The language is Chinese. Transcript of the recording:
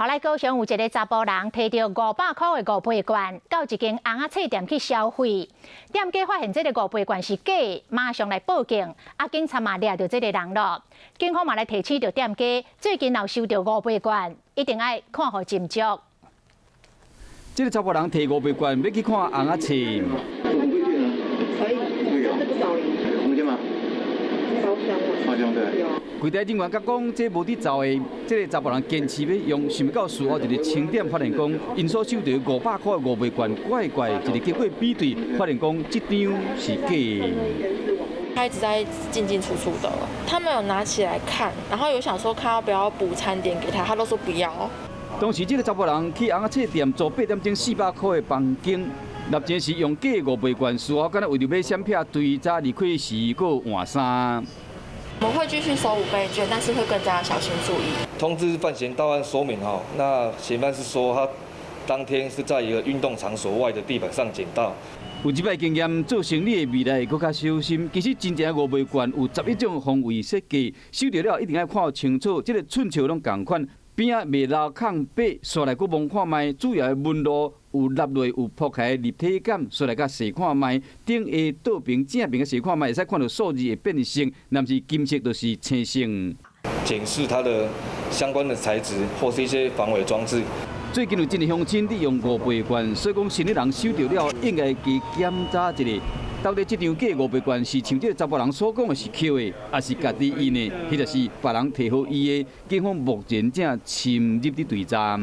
后来高雄有一个查甫人摕到500块的5倍券，到一间红仔册店去消费，店家发现这个5倍券是假的，马上来报警。警察嘛抓到这个人了，警方嘛来提醒着店家，最近若收到5倍券，一定要看好斟酌。这个查甫人摕5倍券要去看红仔册。柜台人员甲讲，这无伫走的，这个查甫人坚持要用，想不到事后一个清点发现讲，因所收到500块5倍券怪怪，一个经过比对，发现讲这张是假的。他一直在进进出出的，他们有拿起来看，然后有想说看要不要补餐点给他，他都说不要。当时这个查甫人去红仔册店做8点钟400块的房间。立钱是用假5倍券，事后敢若为着买闪票，对早离开时个换衫。我们会继续收5倍券，但是会更加小心注意。通知犯嫌到案说明哈，那嫌犯是说他当天是在一个运动场所外的地板上捡到。有这摆经验，做生意的未来会更加小心。其实真正5倍券有11种方位设计，收到了一定要看清楚，这个寸尺拢同款。边仔未漏空白，刷来佫望看卖，主要的纹路有立落有铺开立体感，刷来甲细看卖，顶下倒边正边个细看卖，会使看到数字的变性，若是金色就是青色。检视它的相关的材质或是一些防伪装置。最近有真个乡亲利用5倍券，所以讲新的人收到了，应该去检查一下。到底这张假5倍券是像这个查甫人所讲的是扣的，还是家己印的，或者是别人摕好伊的？警方目前正深入伫对站。